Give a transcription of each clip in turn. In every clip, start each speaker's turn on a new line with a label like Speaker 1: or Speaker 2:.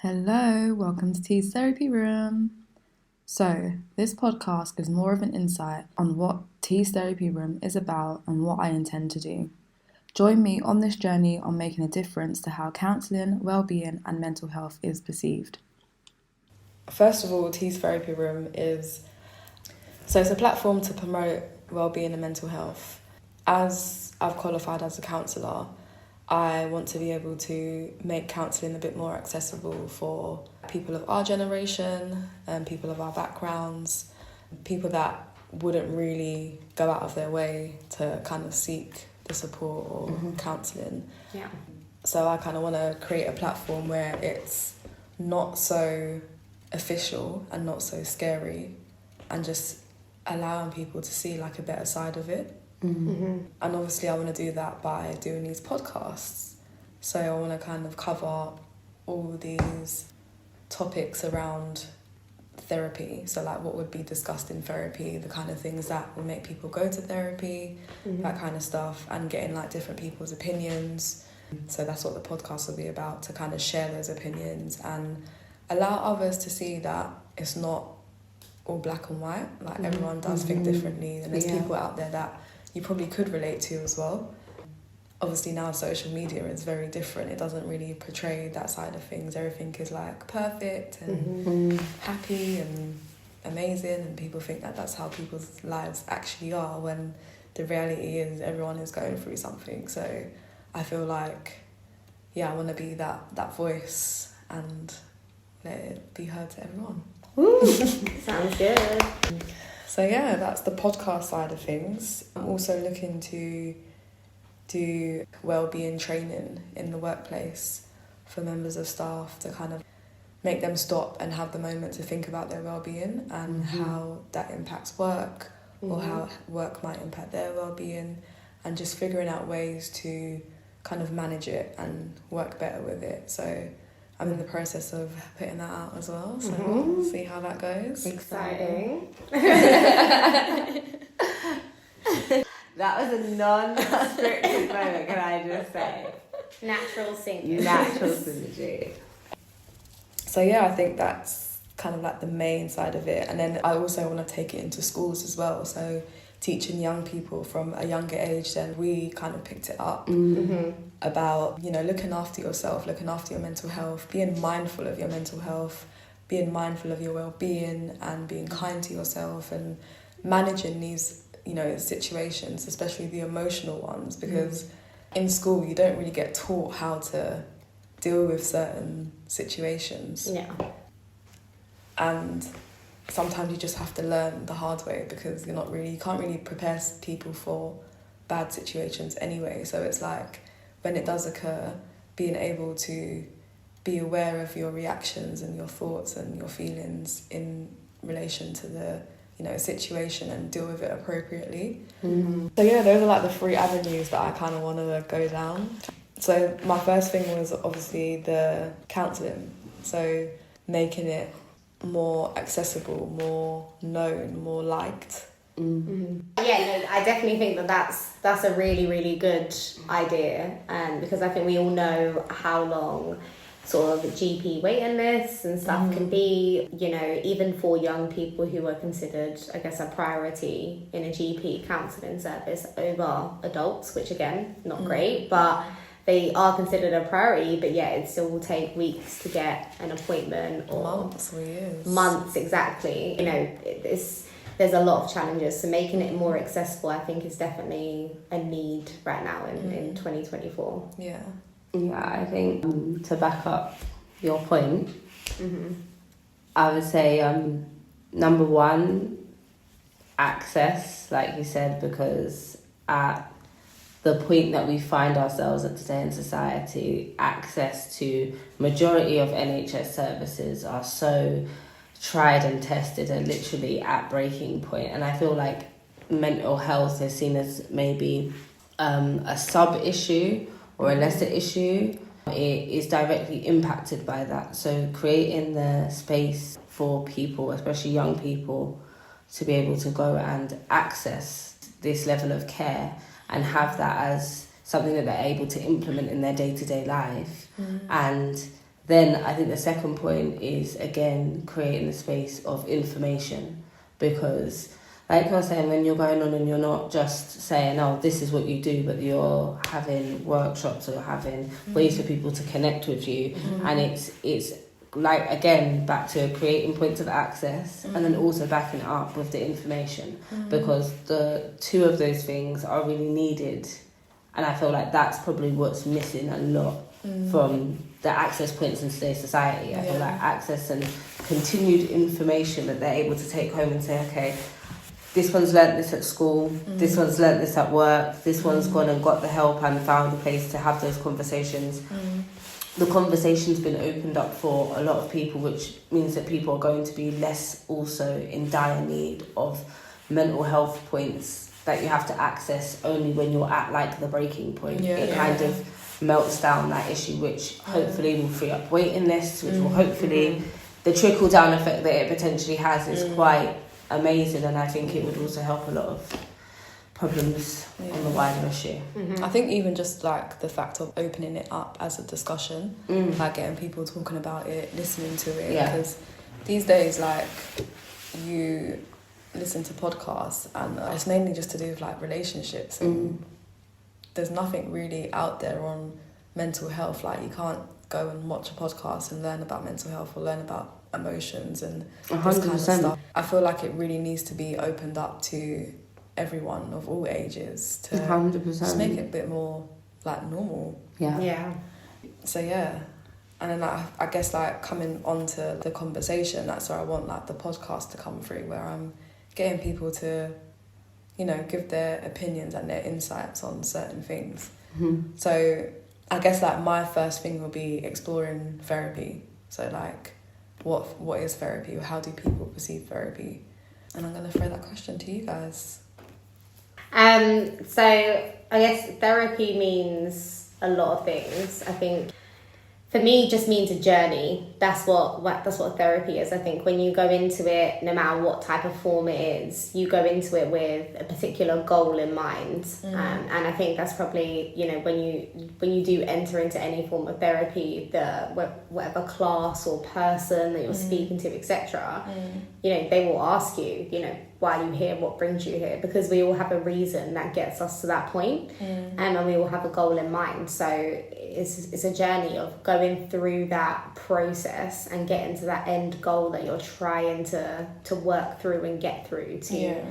Speaker 1: Hello, welcome to T's Therapy Room. So, this podcast gives more of an insight on what T's Therapy Room is about and what I intend to do. Join me on this journey on making a difference to how counselling, wellbeing and mental health is perceived. First of all, T's Therapy Room it's a platform to promote wellbeing and mental health. As I've qualified as a counsellor, I want to be able to make counselling a bit more accessible for people of our generation and people of our backgrounds, people that wouldn't really go out of their way to kind of seek the support or counselling.
Speaker 2: Yeah.
Speaker 1: So I kind of want to create a platform where it's not so official and not so scary and just allowing people to see like a better side of it. And obviously I want to do that by doing these podcasts. So I want to kind of cover all these topics around therapy. So like what would be discussed in therapy, the kind of things that will make people go to therapy, that kind of stuff, and getting like different people's opinions. So that's what the podcast will be about, to kind of share those opinions and allow others to see that it's not all black and white. Like everyone does think differently, and there's people out there that you probably could relate to as well. Obviously now social media is very different. It doesn't really portray that side of things. Everything is like perfect and happy and amazing, and people think that that's how people's lives actually are, when the reality is everyone is going through something. So I feel like, I want to be that voice and let it be heard to everyone.
Speaker 2: Sounds good.
Speaker 1: So that's the podcast side of things. I'm also looking to do wellbeing training in the workplace for members of staff, to kind of make them stop and have the moment to think about their wellbeing and how that impacts work, or how work might impact their wellbeing, and just figuring out ways to kind of manage it and work better with it. So I'm in the process of putting that out as well, so we'll see how that goes.
Speaker 2: Exciting. That was a non-scripted moment, can I just say? Natural synergy.
Speaker 1: So I think that's kind of like the main side of it. And then I also want to take it into schools as well. So teaching young people from a younger age, then we kind of picked it up about, looking after yourself, looking after your mental health, being mindful of your mental health, being mindful of your well-being, and being kind to yourself, and managing these, situations, especially the emotional ones, because in school you don't really get taught how to deal with certain situations.
Speaker 2: Yeah.
Speaker 1: And sometimes you just have to learn the hard way, because you can't really prepare people for bad situations anyway. So it's like, when it does occur, being able to be aware of your reactions and your thoughts and your feelings in relation to the situation, and deal with it appropriately. So those are like the 3 avenues that I kind of want to go down. So my first thing was obviously the counselling, so making it more accessible, more known, more liked.
Speaker 2: I definitely think that's a really, really good idea, because I think we all know how long sort of GP waiting lists and stuff can be, even for young people who are considered, I guess, a priority in a GP counselling service over adults, which again, not great, but they are considered a priority, but it still will take weeks to get an appointment, or
Speaker 1: months or years.
Speaker 2: Months, exactly. There's a lot of challenges, so making it more accessible, I think, is definitely a need right now in 2024.
Speaker 3: Yeah, I think to back up your point, I would say number one, access, like you said, because at the point that we find ourselves at today in society, access to majority of NHS services are so tried and tested and literally at breaking point. And I feel like mental health is seen as maybe a sub-issue or a lesser issue. It is directly impacted by that. So creating the space for people, especially young people, to be able to go and access this level of care and have that as something that they're able to implement in their day-to-day life, and Then I think the second point is, again, creating a space of information, because like you're saying, when you're going on and you're not just saying, oh, this is what you do, but you're having workshops or having ways for people to connect with you. And it's like, again, back to creating points of access and then also backing it up with the information, because the two of those things are really needed. And I feel like that's probably what's missing a lot from the access points in today's society. I feel like access and continued information that they're able to take home and say, okay, this one's learnt this at school, this one's learnt this at work, this one's gone and got the help and found a place to have those conversations. The conversation's been opened up for a lot of people, which means that people are going to be less also in dire need of mental health points that you have to access only when you're at like the breaking point. It kind of melts down that issue, which hopefully will free up waiting lists, which will hopefully, the trickle down effect that it potentially has is quite amazing, and I think it would also help a lot of problems on the wider issue.
Speaker 1: I think even just like the fact of opening it up as a discussion, like getting people talking about it, listening to it, because these days, like, you listen to podcasts and it's mainly just to do with like relationships, and there's nothing really out there on mental health. Like, you can't go and watch a podcast and learn about mental health or learn about emotions and this kind of stuff. I feel like it really needs to be opened up to everyone of all ages to
Speaker 3: 100%.
Speaker 1: just make it a bit more like normal. So and then I guess like coming onto the conversation, that's where I want like the podcast to come through, where I'm getting people to, you know, give their opinions and their insights on certain things. So I guess like my first thing will be exploring therapy. So like what is therapy, or how do people perceive therapy? And I'm going to throw that question to you guys.
Speaker 2: So I guess therapy means a lot of things. I think for me, it just means a journey. That's what therapy is. I think when you go into it, no matter what type of form it is, you go into it with a particular goal in mind. And I think that's probably, you know, when you do enter into any form of therapy, whatever class or person that you're speaking to, etc., you know, they will ask you, you know, why are you here? What brings you here? Because we all have a reason that gets us to that point, and we all have a goal in mind. So it's a journey of going through that process and getting to that end goal that you're trying to work through and get through to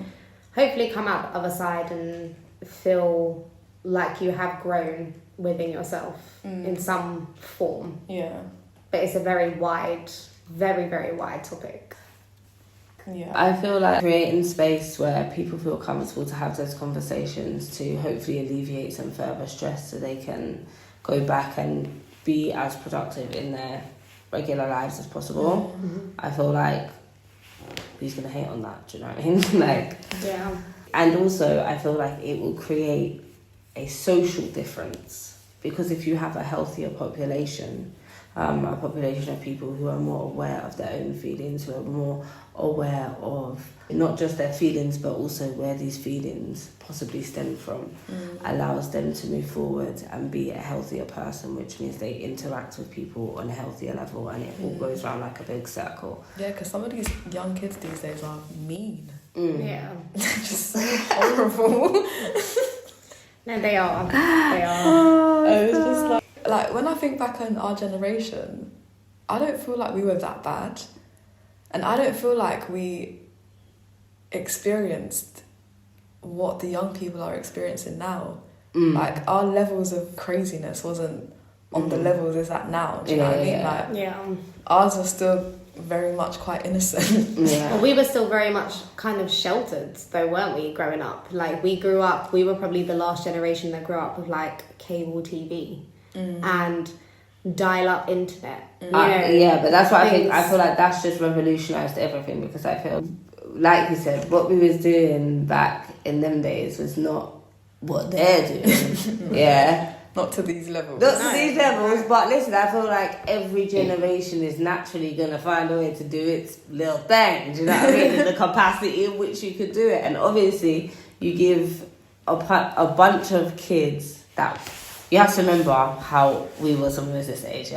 Speaker 2: hopefully come out the other side and feel like you have grown within yourself in some form. But it's a very wide, very, very wide topic.
Speaker 3: I feel like creating space where people feel comfortable to have those conversations to hopefully alleviate some further stress, so they can go back and be as productive in their regular lives as possible. I feel like, who's going to hate on that? Do you know what I mean? Like, and also I feel like it will create a social difference, because if you have a healthier population, a population of people who are more aware of their own feelings, who are more aware of not just their feelings but also where these feelings possibly stem from, allows them to move forward and be a healthier person, which means they interact with people on a healthier level, and it all goes around like a big circle.
Speaker 1: Because some of these young kids these days are mean.
Speaker 2: Just
Speaker 1: so horrible.
Speaker 2: No, they are.
Speaker 1: It's just like when I think back on our generation, I don't feel like we were that bad, and I don't feel like we experienced what the young people are experiencing now. Like, our levels of craziness wasn't on the levels it's at now. Do you know what I mean? Like, ours are still very much quite innocent.
Speaker 2: Well, we were still very much kind of sheltered though, weren't we, growing up? Like, we were probably the last generation that grew up with like cable TV and dial-up internet.
Speaker 3: But that's what I feel like that's just revolutionised everything, because I feel like you said, what we was doing back in them days was not what they're doing.
Speaker 1: Not to these levels.
Speaker 3: But listen, I feel like every generation is naturally going to find a way to do its little thing, do you know what I mean? In the capacity in which you could do it. And obviously, you give a bunch of kids that... You have to remember how we were when we was this age,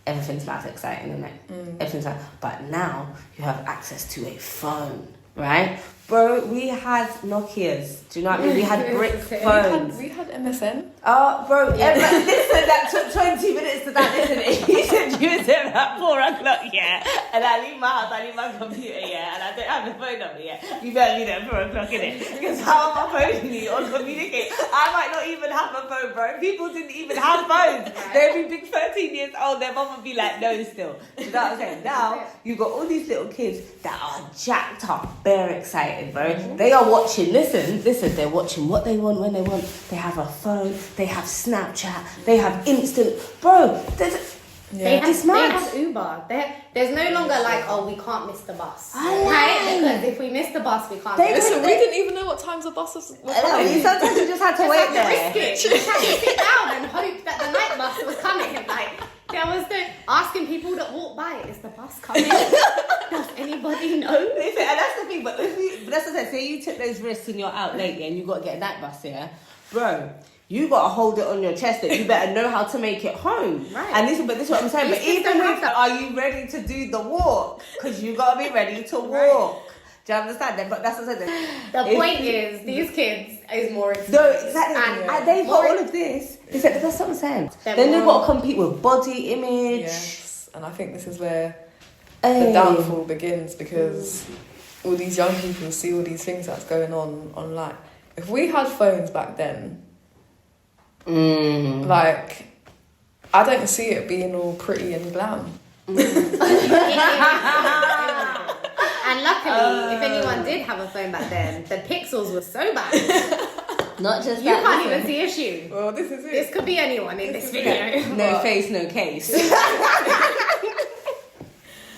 Speaker 3: everything's life exciting, isn't it? Everything's like, but now you have access to a phone, right? Bro, we had Nokias. Do you know what I mean? We had brick phones.
Speaker 1: We had MSN.
Speaker 3: Oh, bro, listen, that took 20 minutes to that, isn't it? He said you was there at 4 o'clock, yeah, and I leave my house, I leave my computer, yeah, and I don't have the phone on me, yeah. You better be there at 4 o'clock, innit? Because how am I phoning you or communicate? I might not even have a phone, bro. People didn't even have phones. They'd be big 13 years old, their mum would be like, no, still. Do you know what I'm saying? Now, you've got all these little kids that are jacked up, bare excited, bro. They are watching, listen, they're watching what they want when they want. They have a phone, they have Snapchat, they have instant, bro,
Speaker 2: They have Uber. There's no longer like, oh, we can't miss the bus. Right? Because if we miss the bus, we can't.
Speaker 1: Listen, we didn't even know what times the buses were coming.
Speaker 3: Sometimes you just had to wait there.
Speaker 2: Risk it. You just had to sit down and hope that the night bus was coming. Like, there was the asking people that walk by, is the bus coming? Does anybody know?
Speaker 3: Listen, and that's the thing, but that's what I said, say you took those risks and you're out late and you got to get a night bus, yeah? Bro, you got to hold it on your chest that you better know how to make it home.
Speaker 2: Right.
Speaker 3: And this is what I'm saying. But even with that, are you ready to do the walk? Because you got to be ready to walk. Right. Do you understand that? But that's what I said.
Speaker 2: The point is, these kids is more expensive.
Speaker 3: No, exactly. And they've got all of this. That's what I'm saying. Then they've got to compete with body image.
Speaker 1: Yes. And I think this is where the downfall begins, because all these young people see all these things that's going on online. If we had phones back then, like, I don't see it being all pretty and glam.
Speaker 2: And luckily, if anyone did have a phone back then, the pixels were so bad.
Speaker 3: Not just
Speaker 2: you
Speaker 3: that.
Speaker 2: Can't even see a shoe.
Speaker 1: Well, this is it.
Speaker 2: This could be anyone in this video.
Speaker 3: No face, no case.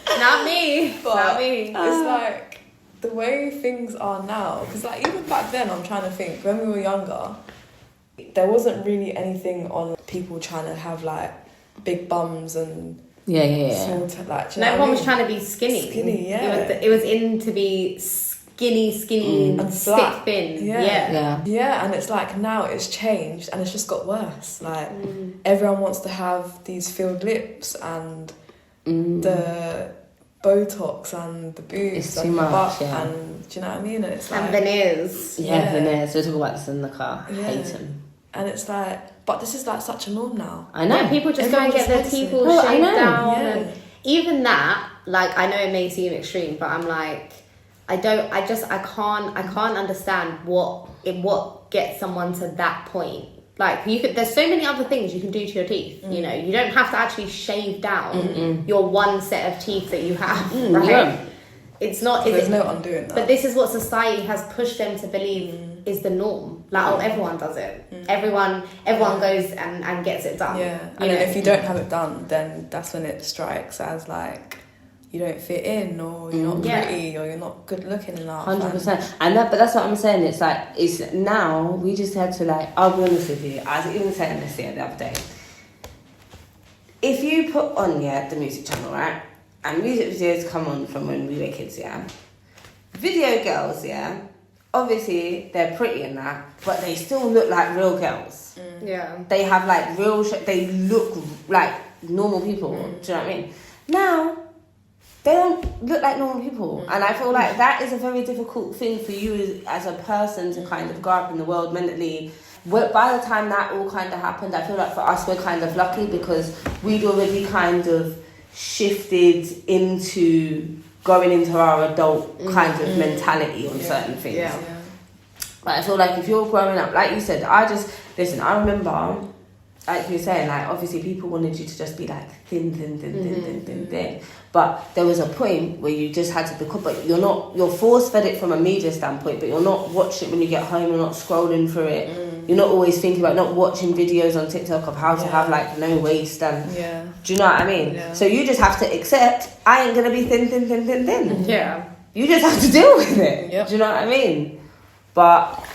Speaker 2: Not me.
Speaker 1: But
Speaker 2: Not me.
Speaker 1: It's like the way things are now. Because like even back then, I'm trying to think, when we were younger, there wasn't really anything on people trying to have like big bums and sort of, like,
Speaker 2: no one was trying to be skinny.
Speaker 1: Skinny, yeah.
Speaker 2: It was in to be skinny and stick thin.
Speaker 1: Yeah, and it's like now it's changed and it's just got worse. Like everyone wants to have these filled lips and the Botox and the boobs and the butt and do you know what I mean? And it's like,
Speaker 2: and veneers.
Speaker 3: Yeah, veneers. We'll talk about this in the car.
Speaker 1: Yeah.
Speaker 3: Hate them.
Speaker 1: And it's like, but this is like such a norm now.
Speaker 3: I know.
Speaker 2: Yeah, people just go and get their teeth all shaved down.
Speaker 1: Yeah.
Speaker 2: And even that, like, I know it may seem extreme, but I'm like, I can't understand what gets someone to that point. Like, there's so many other things you can do to your teeth. You know, you don't have to actually shave down your one set of teeth that you have, right? Yeah. It's not.
Speaker 1: There's no undoing that.
Speaker 2: But this is what society has pushed them to believe is the norm. Like, everyone does it. Everyone goes and gets it done.
Speaker 1: Yeah, and then if you don't have it done, then that's when it strikes as like you don't fit in, or you're not pretty, or you're not good looking enough.
Speaker 3: 100%. But that's what I'm saying. It's like, it's now, we just had to, like, I'll be honest with you, I was even saying this the other day. If you put on, the music channel, right, and music videos come on from when we were kids, video girls, obviously they're pretty in that, but they still look like real girls.
Speaker 2: Yeah.
Speaker 3: They have, like, they look like normal people. Do you know what I mean? Now, they don't look like normal people. And I feel like that is a very difficult thing for you as a person to kind of grow up in the world mentally. By the time that all kind of happened, I feel like for us, we're kind of lucky because we'd already kind of shifted into going into our adult kind of mentality on certain things. Yeah. But I feel like if you're growing up, like you said, I remember, like you were saying, like, obviously people wanted you to just be like thin. But there was a point where you just had to become, but you're force fed it from a media standpoint, but you're not watching it when you get home, you're not scrolling through it. You're not always thinking about, not watching videos on TikTok of how to have like no waist and, do you know what I mean? Yeah. So you just have to accept, I ain't gonna be thin.
Speaker 2: Yeah.
Speaker 3: You just have to deal with it.
Speaker 1: Yep.
Speaker 3: Do you know what I mean? But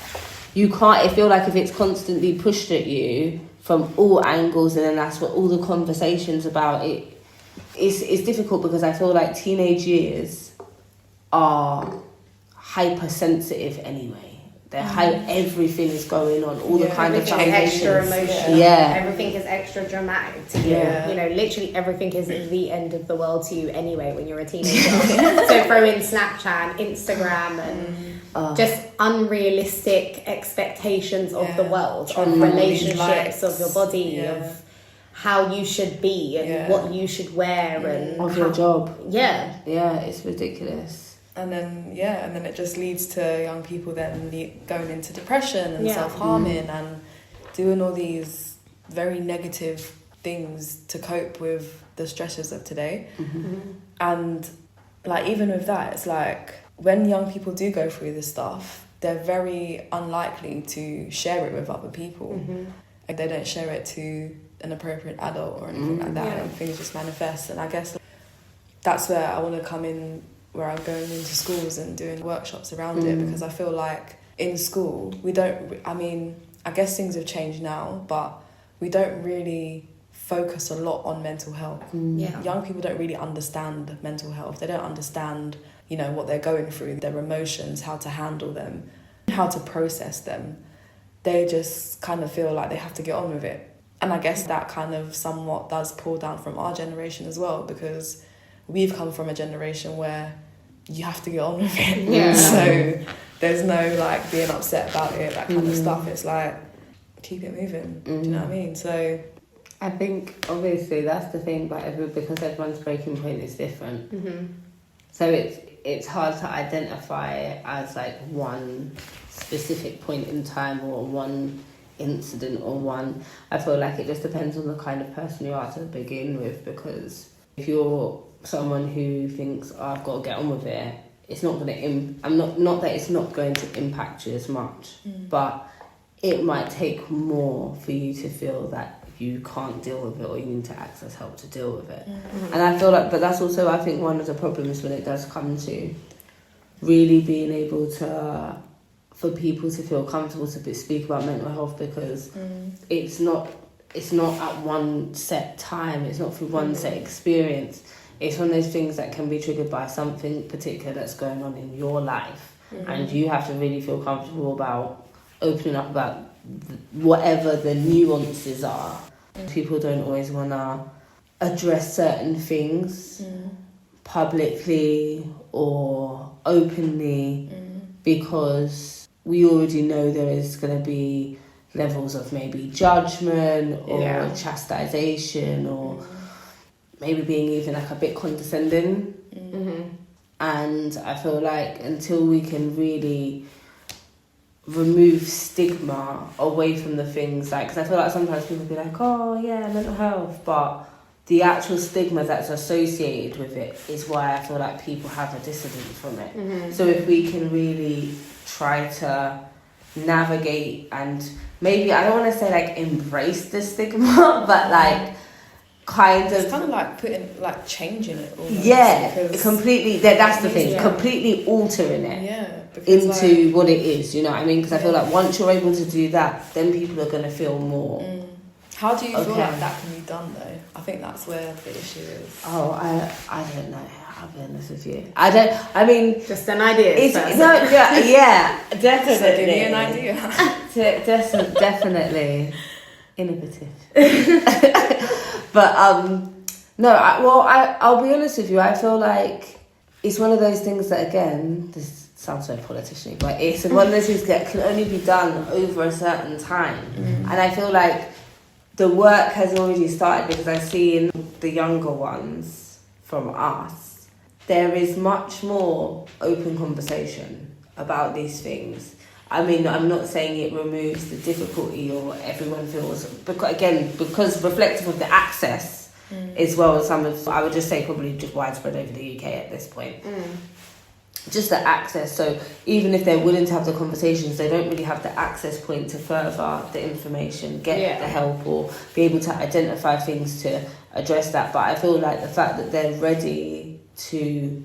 Speaker 3: you can't, I feel like if it's constantly pushed at you from all angles, and then that's what all the conversations about it, it's difficult because I feel like teenage years are hypersensitive anyway. how everything is going on, all the kind of
Speaker 2: everything is extra
Speaker 3: foundations.
Speaker 2: emotional.
Speaker 3: Yeah.
Speaker 2: Everything is extra dramatic to you.
Speaker 1: Yeah.
Speaker 2: You know, literally everything is the end of the world to you anyway when you're a teenager. So throw in Snapchat, Instagram, and just unrealistic expectations of the world, of relationships, of your body, of how you should be and what you should wear and
Speaker 3: of your job.
Speaker 2: Yeah.
Speaker 3: Yeah, it's ridiculous.
Speaker 1: And then it just leads to young people then going into depression and self-harming and doing all these very negative things to cope with the stresses of today. And like even with that, it's like when young people do go through this stuff, they're very unlikely to share it with other people. Like they don't share it to an appropriate adult or anything like that, and things just manifest. And I guess that's where I want to come in, where I'm going into schools and doing workshops around it, because I feel like in school I guess things have changed now, but we don't really focus a lot on mental health. Young people don't really understand mental health. They don't understand, you know, what they're going through, their emotions, how to handle them, how to process them. They just kind of feel like they have to get on with it. And I guess that kind of somewhat does pull down from our generation as well, because we've come from a generation where you have to get on with it. So there's no like being upset about it, that kind of stuff. It's like, keep it moving. Do you know what I mean? So
Speaker 3: I think obviously that's the thing, but because everyone's breaking point is different. So it's hard to identify as like one specific point in time or one incident or one. I feel like it just depends on the kind of person you are to begin with, because if you're someone who thinks, oh, I've got to get on with it, it's not going to not that it's not going to impact you as much, but it might take more for you to feel that you can't deal with it or you need to access help to deal with it. And I feel like, but that's also, I think, one of the problems when it does come to really being able to, for people to feel comfortable to speak about mental health, because it's not at one set time, it's not through one set experience. It's one of those things that can be triggered by something particular that's going on in your life, and you have to really feel comfortable about opening up about whatever the nuances are. People don't always want to address certain things publicly or openly because we already know there is going to be levels of maybe judgment or chastisation or maybe being even like a bit condescending. And I feel like until we can really remove stigma away from the things, like, because I feel like sometimes people be like, oh yeah, mental health, but the actual stigma that's associated with it is why I feel like people have a dissidence from it. So if we can really try to navigate and maybe, I don't want to say like embrace the stigma, but like
Speaker 1: it's kind of like changing it almost,
Speaker 3: completely, that's the thing, completely altering it into what it is, you know what I mean? Because I feel like once you're able to do that, then people are going to feel more.
Speaker 1: How do you feel like that can be done though? I think that's where the issue is.
Speaker 3: Oh, I don't know, I'll be honest with you. Just
Speaker 2: an idea.
Speaker 3: Definitely.
Speaker 1: So give me an idea.
Speaker 3: Definitely innovative. But I'll be honest with you, I feel like it's one of those things that, again, this sounds so politician-y, but it's one of those things that can only be done over a certain time. And I feel like the work has already started, because I see in the younger ones from us, there is much more open conversation about these things. I mean, I'm not saying it removes the difficulty or everyone feels, because reflective of the access as well as some of, I would just say probably just widespread over the UK at this point. Just the access. So even if they're willing to have the conversations, they don't really have the access point to further the information, get the help, or be able to identify things to address that. But I feel like the fact that they're ready to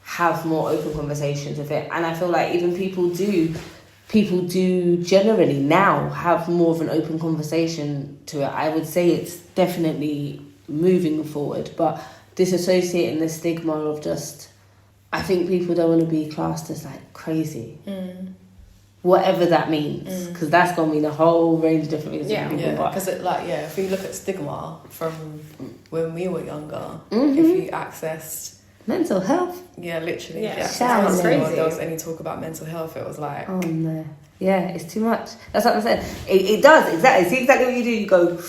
Speaker 3: have more open conversations with it, and I feel like even people do generally now have more of an open conversation to it. I would say it's definitely moving forward, but disassociating the stigma of just, I think people don't want to be classed as like crazy. whatever that means, because that's going to mean a whole range of different things.
Speaker 2: Yeah.
Speaker 3: To people, but
Speaker 1: Because if we look at stigma from when we were younger, if you accessed
Speaker 3: mental health.
Speaker 1: Yeah, literally.
Speaker 2: Yeah.
Speaker 1: If you accessed
Speaker 3: Sounds
Speaker 1: counselling or
Speaker 2: crazy.
Speaker 1: there was any talk about mental health, it was like,
Speaker 3: Oh no. Yeah, it's too much. That's what I'm saying. It does, exactly. See exactly what you do. You go,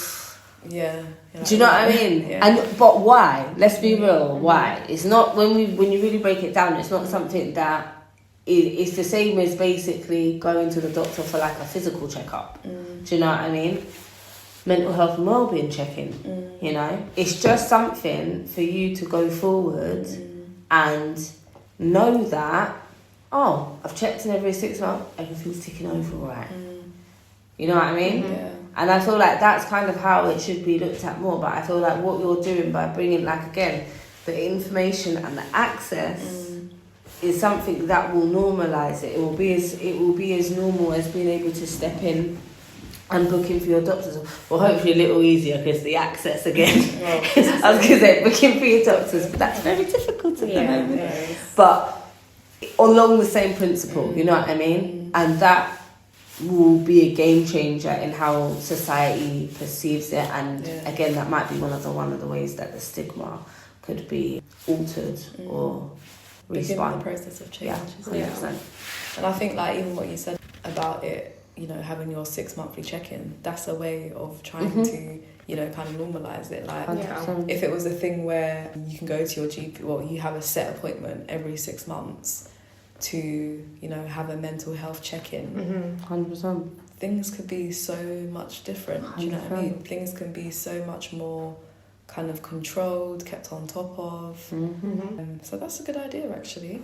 Speaker 1: yeah.
Speaker 3: do you know what I mean?
Speaker 1: Yeah.
Speaker 3: But why? Let's be real. Why? It's not when you really break it down. It's not something that it's the same as basically going to the doctor for like a physical checkup. Do you know what I mean? Mental health and wellbeing checking. You know, it's just something for you to go forward and know that. Oh, I've checked in every 6 months. Everything's ticking over all right. You know what I mean?
Speaker 1: Yeah.
Speaker 3: And I feel like that's kind of how it should be looked at more. But I feel like what you're doing by bringing, like, again, the information and the access is something that will normalise it. It will be as normal as being able to step in and book in for your doctors. Well, hopefully a little easier because the access again. I was going to say booking for your doctors, but that's very difficult at the moment. But along the same principle, you know what I mean? And that will be a game changer in how society perceives it, and again, that might be one of the ways that the stigma could be altered or respond.
Speaker 1: The process of change.
Speaker 3: Yeah, 100%.
Speaker 1: And I think, like, even what you said about it, you know, having your 6 monthly check-in, that's a way of trying to, you know, kind of normalise it. Like,
Speaker 3: 100%.
Speaker 1: if it was a thing where you can go to your GP, well, you have a set appointment every 6 months to, you know, have a mental health check-in,
Speaker 3: 100%.
Speaker 1: things could be so much different. Do you know what I mean? Things can be so much more kind of controlled, kept on top of. So that's a good idea, actually.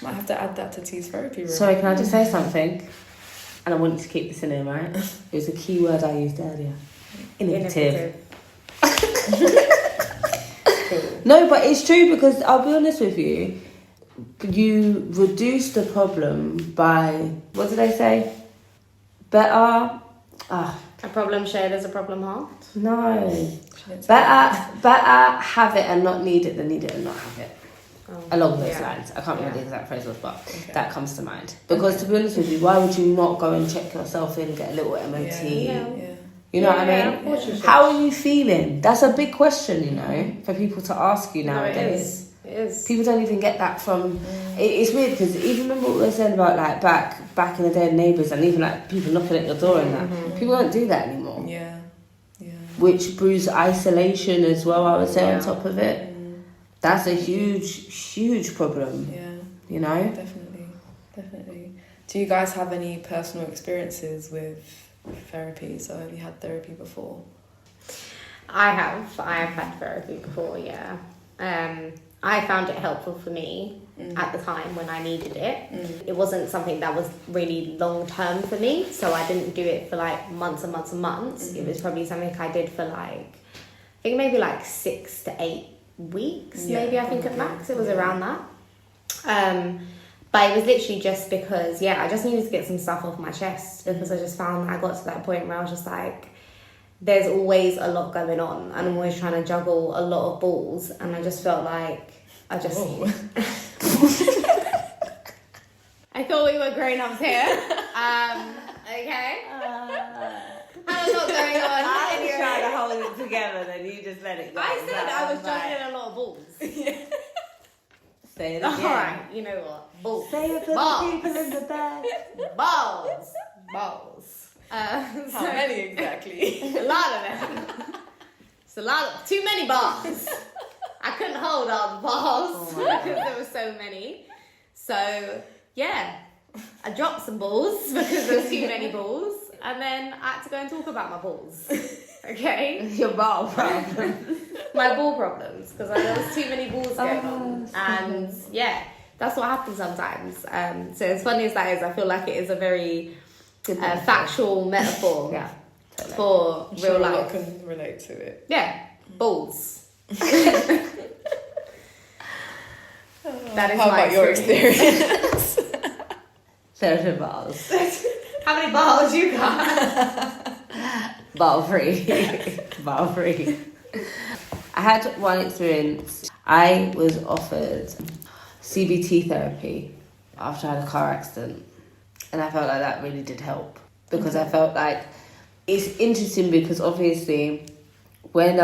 Speaker 1: Might have to add that to T's therapy room.
Speaker 3: Sorry, can I just say something? And I want you to keep this in there, right? It was a key word I used earlier. Innovative. No, but it's true, because I'll be honest with you, you reduce the problem by, what did they say? Better.
Speaker 2: A problem shared is a problem halved.
Speaker 3: No. Better have it and not need it than need it and not have it. Along those lines. I can't remember the exact phrase was, but that comes to mind. Because to be honest with you, why would you not go and check yourself in, get a little MOT? You know what I mean?
Speaker 2: Of course you should.
Speaker 3: How are you feeling? That's a big question, you know, for people to ask you nowadays.
Speaker 2: It is.
Speaker 3: People don't even get that from. It's weird, because even remember what we were saying about, like, back in the day, neighbours, and even like people knocking at your door and that. People don't do that anymore.
Speaker 1: Yeah.
Speaker 3: Which brews isolation as well, I would say, on top of it. That's a huge problem.
Speaker 1: Yeah.
Speaker 3: You know?
Speaker 1: Definitely. Do you guys have any personal experiences with therapy? So have you had therapy before?
Speaker 2: I have had therapy before, yeah. I found it helpful for me at the time when I needed it. It wasn't something that was really long term for me, so I didn't do it for like months and months and months. It was probably something I did for like, I think maybe like 6 to 8 weeks, maybe, I think at max. It was around that. But it was literally just because, I just needed to get some stuff off my chest, because I just found that I got to that point where I was just like, there's always a lot going on, and I'm always trying to juggle a lot of balls, and I just felt like I thought we were grown-ups here. Okay. Had a lot going on.
Speaker 3: I was trying to hold it together, then you just let it go.
Speaker 2: I said I was juggling a lot of balls.
Speaker 3: Say it again.
Speaker 2: Alright, you know what? Balls.
Speaker 3: Say it for the people in the back.
Speaker 2: Balls.
Speaker 1: How many exactly?
Speaker 2: A lot of them. It's a lot of, too many balls. I couldn't hold all the balls because there were so many. So, I dropped some balls because there was too many balls, and then I had to go and talk about my balls. Okay?
Speaker 3: Your ball problem.
Speaker 2: My ball problems, because there was too many balls going on. And that's what happens sometimes. So as funny as that is, I feel like it is a very factual metaphor for real life.
Speaker 1: I can relate to it.
Speaker 2: Yeah, balls. That is
Speaker 1: How
Speaker 2: my
Speaker 1: about your experience?
Speaker 3: There's balls.
Speaker 2: How many balls you got?
Speaker 3: Ball free. Ball free. I had one experience. I was offered CBT therapy after I had a car accident. And I felt like that really did help. Because I felt like, it's interesting because obviously when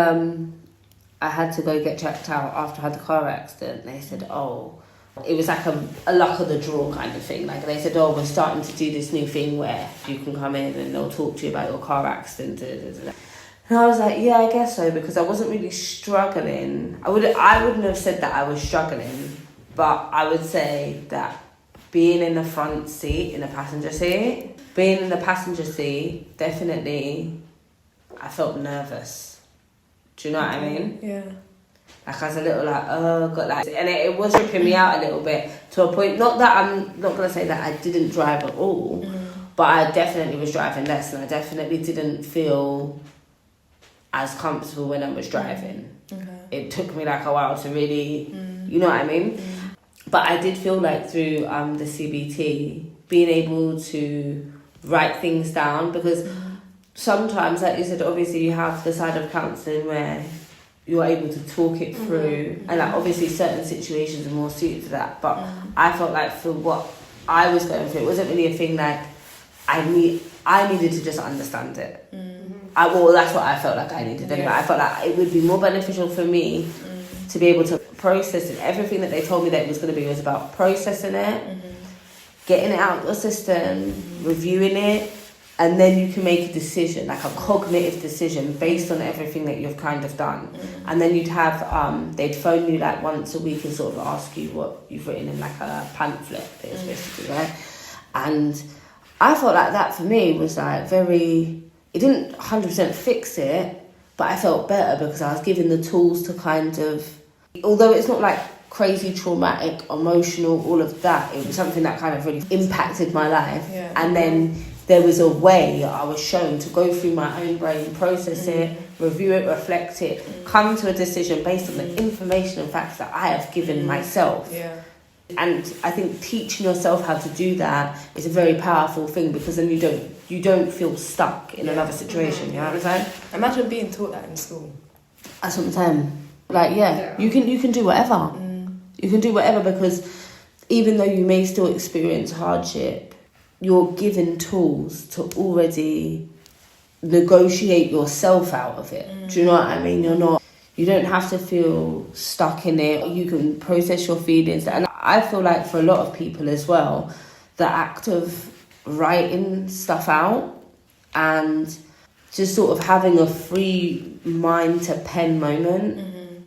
Speaker 3: I had to go get checked out after I had the car accident, they said, oh, it was like a luck of the draw kind of thing. Like they said, oh, we're starting to do this new thing where you can come in and they'll talk to you about your car accident. And I was like, yeah, I guess so, because I wasn't really struggling. I wouldn't have said that I was struggling, but I would say that being in the front seat, in the passenger seat, definitely, I felt nervous. Do you know what I mean?
Speaker 1: Yeah.
Speaker 3: Like I was a little like, oh God, like, and it was ripping me out a little bit to a point. Not that I'm not gonna say that I didn't drive at all, but I definitely was driving less, and I definitely didn't feel as comfortable when I was driving.
Speaker 1: Okay.
Speaker 3: It took me like a while to really, you know what I mean? But I did feel like through the CBT, being able to write things down, because sometimes, like you said, obviously you have the side of counselling where you're able to talk it through, and like obviously certain situations are more suited to that. But I felt like for what I was going through, it wasn't really a thing like I needed to just understand it. Well, that's what I felt like I needed. Anyway. I felt like it would be more beneficial for me to be able to process it. Everything that they told me that it was going to be was about processing it, getting it out of your system, reviewing it, and then you can make a decision, like a cognitive decision based on everything that you've kind of done. And then you'd have, they'd phone you like once a week and sort of ask you what you've written in like a pamphlet, basically, right? And I felt like that for me was like very, it didn't 100% fix it, but I felt better because I was given the tools to kind of, although it's not like crazy traumatic, emotional, all of that, it was something that kind of really impacted my life.
Speaker 1: Yeah.
Speaker 3: And then there was a way I was shown to go through my own brain, process it, review it, reflect it, come to a decision based on the information and facts that I have given myself.
Speaker 1: Yeah.
Speaker 3: And I think teaching yourself how to do that is a very powerful thing, because then you don't feel stuck in another situation. You know what I'm saying?
Speaker 1: Imagine being taught that in school.
Speaker 3: That's what I'm saying. Like, you can do whatever. You can do whatever, because even though you may still experience hardship, you're given tools to already negotiate yourself out of it. Do you know what I mean? You don't have to feel stuck in it. You can process your feelings. And I feel like for a lot of people as well, the act of writing stuff out and just sort of having a free mind to pen moment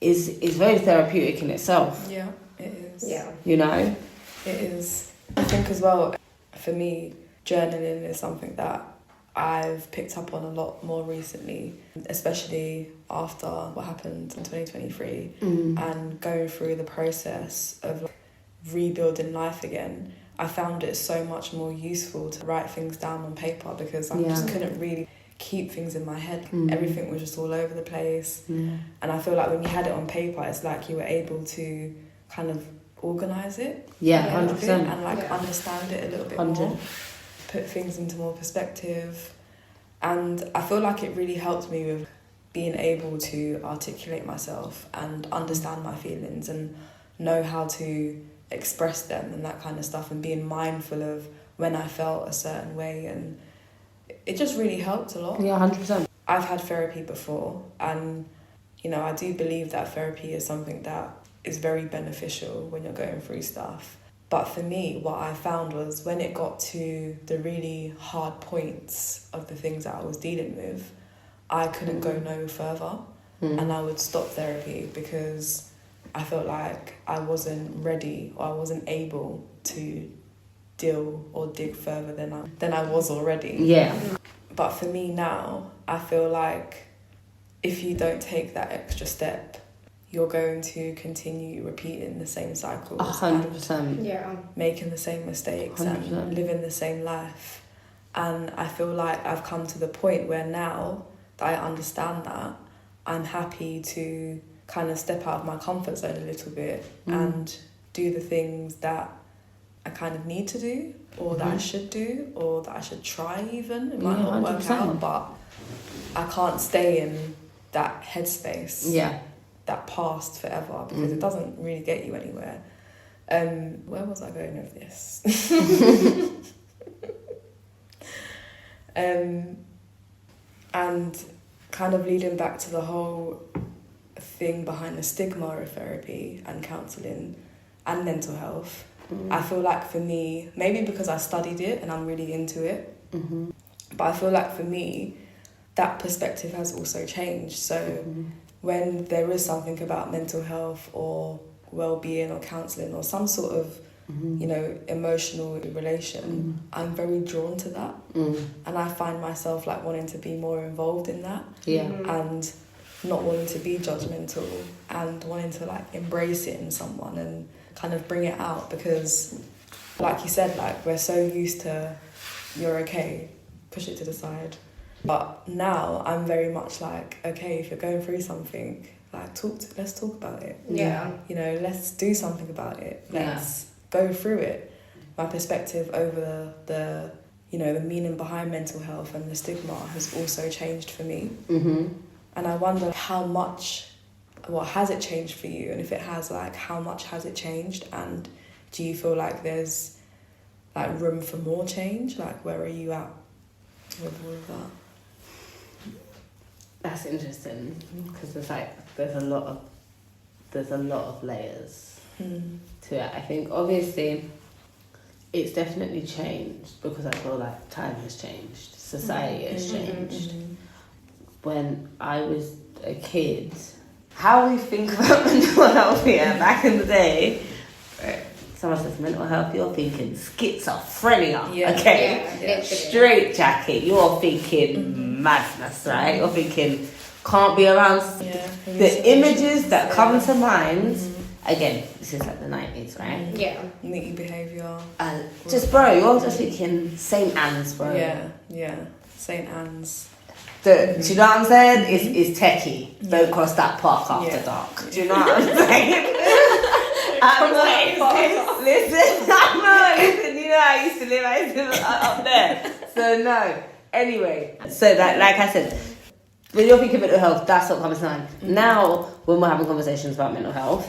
Speaker 3: is very therapeutic in itself.
Speaker 1: Yeah, it is.
Speaker 2: Yeah.
Speaker 3: You know?
Speaker 1: It is. I think as well, for me, journaling is something that I've picked up on a lot more recently, especially after what happened in 2023 and going through the process of like, rebuilding life again. I found it so much more useful to write things down on paper, because I just couldn't really keep things in my head. Everything was just all over the place. And I feel like when you had it on paper, it's like you were able to kind of organise it.
Speaker 3: Yeah,
Speaker 1: a little
Speaker 3: 100%.
Speaker 1: bit and like understand it a little bit more, put things into more perspective. And I feel like it really helped me with being able to articulate myself and understand my feelings and know how to express them and that kind of stuff, and being mindful of when I felt a certain way, and it just really helped a lot.
Speaker 3: Yeah, 100%.
Speaker 1: I've had therapy before, and you know, I do believe that therapy is something that is very beneficial when you're going through stuff. But for me, what I found was when it got to the really hard points of the things that I was dealing with, I couldn't go no further, and I would stop therapy because I felt like I wasn't ready or I wasn't able to deal or dig further than I was already.
Speaker 3: Yeah.
Speaker 1: But for me now, I feel like if you don't take that extra step, you're going to continue repeating the same cycles.
Speaker 3: 100%.
Speaker 2: Yeah.
Speaker 1: Making the same mistakes
Speaker 3: 100%.
Speaker 1: and living the same life. And I feel like I've come to the point where now that I understand that, I'm happy to kind of step out of my comfort zone a little bit and do the things that I kind of need to do, or that I should do, or that I should try even. It might not work
Speaker 3: 100%.
Speaker 1: out, but I can't stay in that headspace.
Speaker 3: Yeah.
Speaker 1: That past forever, because it doesn't really get you anywhere. Where was I going with this? And kind of leading back to the whole thing behind the stigma of therapy and counselling and mental health. I feel like for me, maybe because I studied it and I'm really into it, but I feel like for me, that perspective has also changed. So when there is something about mental health or well-being or counselling or some sort of you know, emotional relation, I'm very drawn to that. And I find myself like wanting to be more involved in that. And not wanting to be judgmental and wanting to like embrace it in someone and kind of bring it out, because like you said, like we're so used to you're okay, push it to the side. But now I'm very much like, okay, if you're going through something, like let's talk about it. You know, let's do something about it. Let's go through it. My perspective over the you know, the meaning behind mental health and the stigma has also changed for me. And I wonder how much, what has it changed for you? And if it has, like, how much has it changed? And do you feel like there's like room for more change? Like, where are you at with all of that?
Speaker 3: That's interesting, because there's a lot of layers to it. I think obviously it's definitely changed because I feel like time has changed, society has changed. When I was a kid, how we think about mental health here back in the day, someone says mental health, you're thinking schizophrenia, straight jacket, you're thinking madness, right? You're thinking can't be around. The images that come to mind, again, this is like the 90s, right?
Speaker 1: Nitty behaviour.
Speaker 3: Just bro, you're just thinking St. Anne's, bro.
Speaker 1: St. Anne's.
Speaker 3: Do you know what I'm saying? It's techie. Don't cross that park after dark. Do you know what I'm saying? Listen, you know I used to live up there. So no. Anyway, so that, like I said, when you're thinking mental health, that's what comes to mind. Now, when we're having conversations about mental health,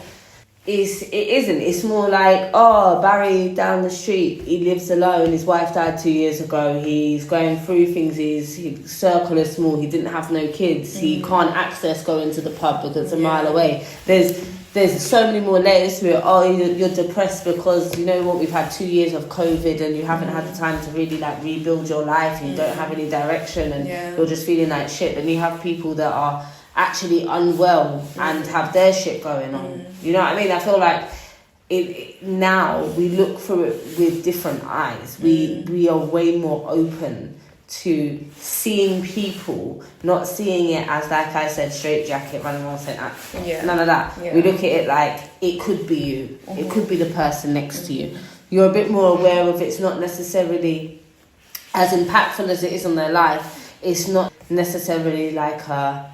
Speaker 3: it's more like, oh, Barry down the street, he lives alone, his wife died 2 years ago, he's going through things, his circle is small, he didn't have no kids, he can't access going to the pub because it's a mile away. There's so many more layers to it. Oh, you're depressed because, you know what, we've had 2 years of COVID and you haven't had the time to really like rebuild your life and you don't have any direction and you're just feeling like shit. And you have people that are actually unwell and have their shit going on. You know what I mean? I feel like now we look through it with different eyes. We are way more open to seeing people, not seeing it as, like I said, straight jacket, running around saying none of that. We look at it like it could be you. It could be the person next to you. You're a bit more aware of it's not necessarily as impactful as it is on their life. It's not necessarily like a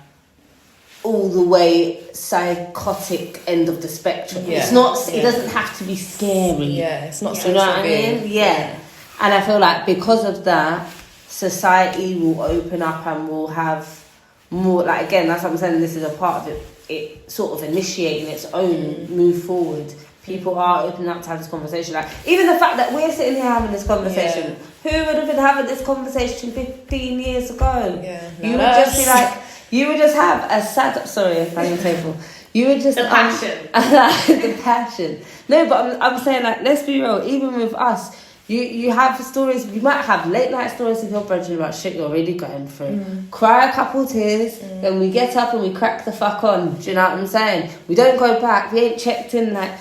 Speaker 3: all the way psychotic end of the spectrum. It's not. It doesn't have to be scary.
Speaker 1: It's not.
Speaker 3: Do you know what I mean? And I feel like because of that, society will open up and will have more. Like, again, that's what I'm saying. This is a part of it. It sort of initiating its own move forward. People are opening up to have this conversation. Like, even the fact that we're sitting here having this conversation. Who would have been having this conversation 15 years ago? You would just be like. You would just have a sad... Sorry, I'm banging the table. You would just...
Speaker 2: The passion.
Speaker 3: The passion. No, but I'm saying, like, let's be real. Even with us, you have stories... You might have late-night stories with your brethren about shit you're really going through. Cry a couple tears, then we get up and we crack the fuck on. Do you know what I'm saying? We don't go back. We ain't checked in, like,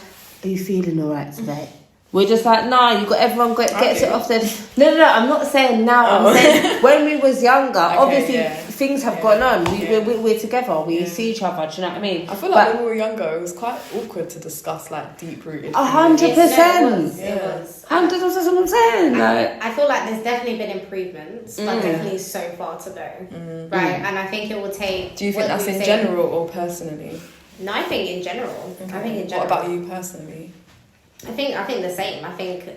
Speaker 3: are you feeling all right today? We're just like, nah, you got everyone gets it off their... No, I'm not saying now. I'm saying when we was younger, obviously things have gone on. We're together. We see each other. Do you know what I mean?
Speaker 1: I feel like when we were younger, it was quite awkward to discuss like deep-rooted...
Speaker 3: 100%.
Speaker 2: It was.
Speaker 3: 100%. That's what I'm saying.
Speaker 2: I feel like there's definitely been improvements, but definitely so far to go. Right? And I think it will take...
Speaker 1: Do you think that's in general or personally?
Speaker 2: No, I think in general.
Speaker 1: Okay.
Speaker 2: I think in general.
Speaker 1: What about you personally?
Speaker 2: I think the same. I think,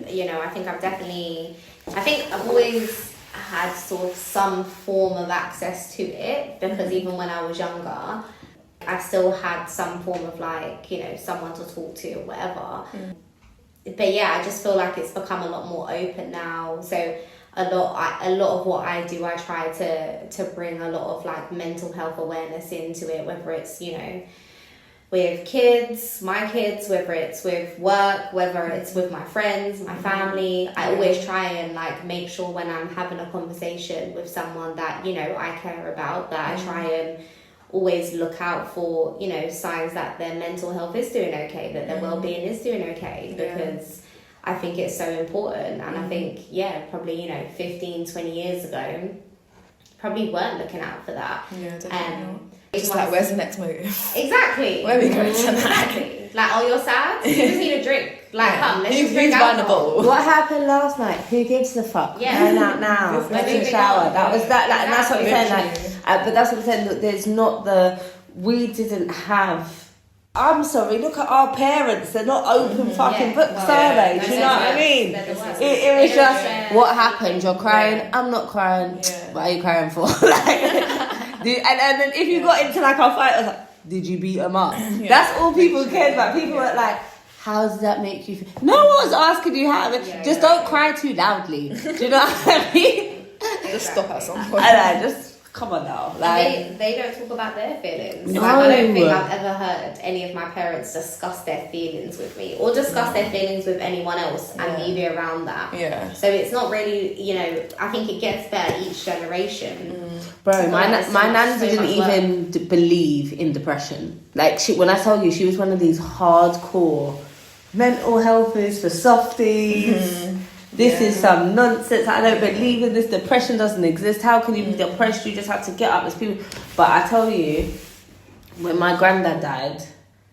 Speaker 2: I've always had sort of some form of access to it, because even when I was younger, I still had some form of like, you know, someone to talk to or whatever. but yeah, I just feel like it's become a lot more open now. So a lot of what I do, I try to bring a lot of like mental health awareness into it, whether it's, you know, with my kids, whether it's with work, whether it's with my friends, my family. I always try and like make sure when I'm having a conversation with someone that, you know, I care about, that I try and always look out for, you know, signs that their mental health is doing okay, that their well-being is doing okay, because I think it's so important. And I think, probably, you know, 15, 20 years ago, probably weren't looking out for that.
Speaker 1: Yeah, definitely not. It's like, where's the next move?
Speaker 2: Exactly.
Speaker 1: Where are we going tonight?
Speaker 2: Exactly. Like, oh, you're sad? You just need a drink. Like, come, let's just drink
Speaker 1: who's buying a bottle?
Speaker 3: What happened last night? Who gives a fuck?
Speaker 2: Yeah.
Speaker 3: Going out now. Let's take a shower. That was that. Like, and that's what I'm saying. Like, but that's what I'm saying. That there's not we didn't have. I'm sorry. Look at our parents. They're not open fucking books, are they? Do you know what I mean? It was just what happened. You're crying. Yeah. I'm not crying. Yeah. What are you crying for? Like. And then if you got into like our fight, I was like, did you beat them up? Yeah. That's all people cared about. People were like, how does that make you feel? No one's asking you how. Just don't cry too loudly. Do you know what I mean?
Speaker 1: Just stop at some point.
Speaker 3: I know, just come on now. Like,
Speaker 2: they don't talk about their feelings.
Speaker 3: No.
Speaker 2: Like, I don't think I've ever heard any of my parents discuss their feelings with me, or discuss their feelings with anyone else, and me be around that.
Speaker 1: Yeah.
Speaker 2: So it's not really, you know, I think it gets better each generation.
Speaker 3: Bro, my nan didn't even believe in depression. Like, when I tell you, she was one of these hardcore mental health is for softies. This is some nonsense. I don't believe in this. Depression doesn't exist. How can you be depressed? You just have to get up. There's people. But I tell you, when my granddad died,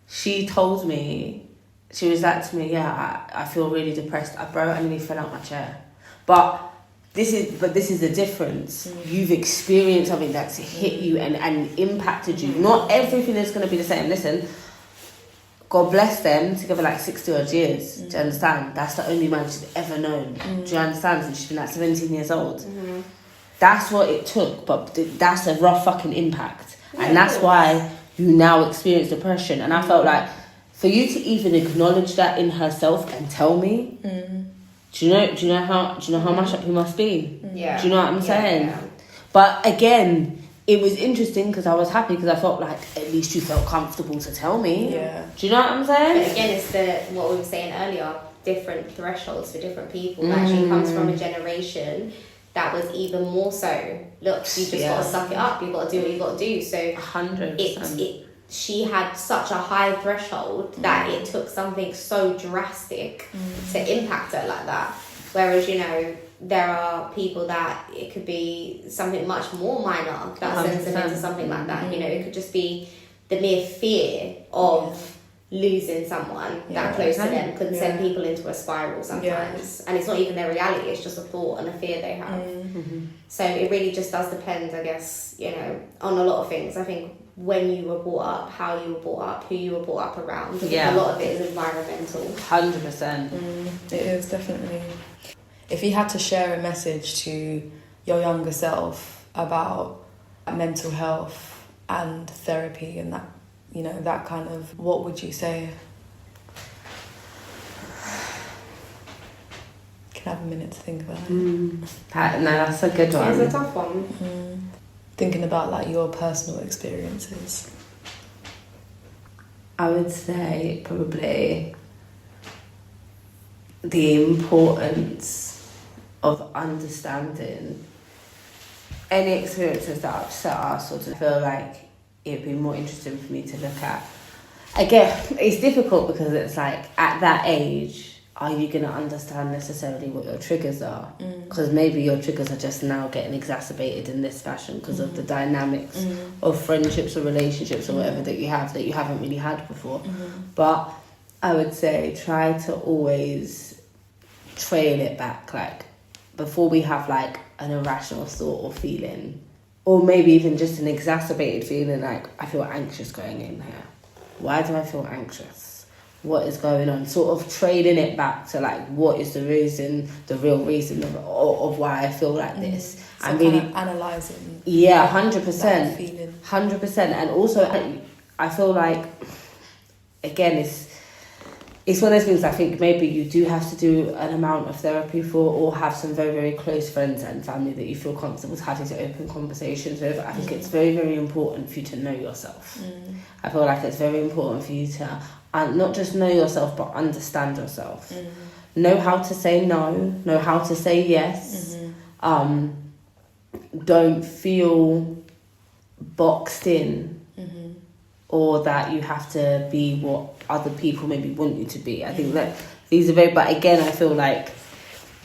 Speaker 3: she told me, she was like to me, I feel really depressed. I nearly fell out my chair. But this is the difference. You've experienced something that's hit you and impacted you. Not everything is going to be the same. Listen, God bless them, together like 60 odd years. Do you understand? That's the only man she's ever known. Do you understand? And she's been like 17 years old. That's what it took, but that's a rough fucking impact. And that's why you now experience depression. And I felt like, for you to even acknowledge that in herself and tell me, do you know how much up you must be?
Speaker 2: Yeah.
Speaker 3: Do you know what I'm saying? Yeah. But again, it was interesting because I was happy because I felt like at least you felt comfortable to tell me. Yeah. Do you know what I'm saying?
Speaker 2: But again, it's what we were saying earlier, different thresholds for different people. Like, she comes from a generation that was even more so. Look, you just got to suck it up. You got to do what you got to do. So
Speaker 3: 100%.
Speaker 2: She had such a high threshold that it took something so drastic to impact her like that. Whereas, you know, there are people that it could be something much more minor that sends them into something like that. You know, it could just be the mere fear of losing someone that close to them could send people into a spiral sometimes. And it's not even their reality, it's just a thought and a fear they have. So it really just does depend, I guess, you know, on a lot of things. I think when you were brought up, how you were brought up, who you were brought up around. A lot of it is environmental.
Speaker 3: 100%.
Speaker 1: It is, definitely. If you had to share a message to your younger self about mental health and therapy and that, you know, that kind of, what would you say? Can I have a minute to think about it?
Speaker 3: No, that's a good one.
Speaker 2: It's a tough one.
Speaker 1: Thinking about like your personal experiences.
Speaker 3: I would say probably the importance of understanding any experiences that upset us, or to feel like it'd be more interesting for me to look at. Again, it's difficult because it's like, at that age, are you going to understand necessarily what your triggers are? Because maybe your triggers are just now getting exacerbated in this fashion because of the dynamics of friendships or relationships or whatever that you haven't really had before. But I would say try to always trail it back, like before we have like an irrational thought or feeling, or maybe even just an exacerbated feeling, like I feel anxious going in here. Why do I feel anxious? What is going on? Sort of trading it back to like, what is the real reason of why I feel like this?
Speaker 1: So I'm really analysing.
Speaker 3: Yeah, 100%. 100%. And also, I feel like, again, it's one of those things I think maybe you do have to do an amount of therapy for, or have some very, very close friends and family that you feel comfortable having to open conversations with. I think it's very, very important for you to know yourself. I feel like it's very important for you to not just know yourself, but understand yourself. Know how to say no, know how to say yes. Don't feel boxed in, or that you have to be what other people maybe want you to be. I think that these are very, but again, I feel like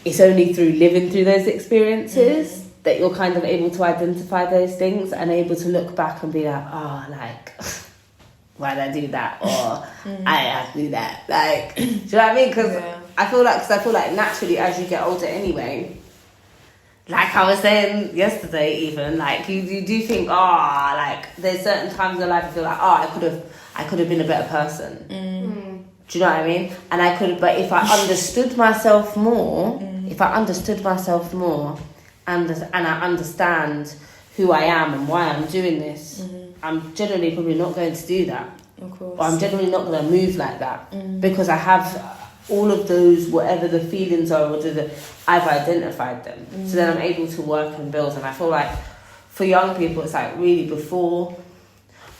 Speaker 3: it's only through living through those experiences that you're kind of able to identify those things and able to look back and be like, oh, like, why did I do that? Or I have to do that. Like, do you know what I mean? Because I feel like naturally as you get older anyway, like I was saying yesterday even, like you do think, like there's certain times in life I feel like, I could have been a better person. Do you know what I mean? And I could, but if I understood myself more, and I understand who I am and why I'm doing this, I'm generally probably not going to do that.
Speaker 1: Of course.
Speaker 3: Or I'm generally not going to move like that because I have all of those, whatever the feelings are, I've identified them. So then I'm able to work and build. And I feel like for young people, it's like really before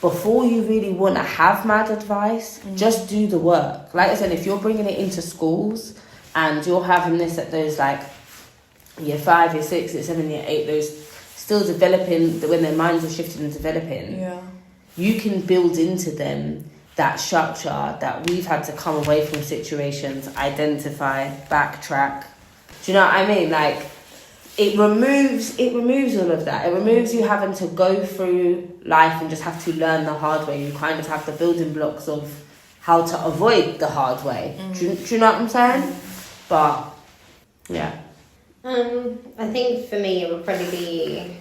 Speaker 3: you really want to have mad advice, just do the work. Like I said, if you're bringing it into schools and you're having this at those like year 5, year 6, year 7, year 8, those still developing, when their minds are shifting and developing, you can build into them that structure that we've had to come away from situations, identify, backtrack. Do you know what I mean? Like, it removes all of that. It removes you having to go through life and just have to learn the hard way. You kind of have the building blocks of how to avoid the hard way. Do you know what I'm saying? But, yeah.
Speaker 2: I think for me it would probably be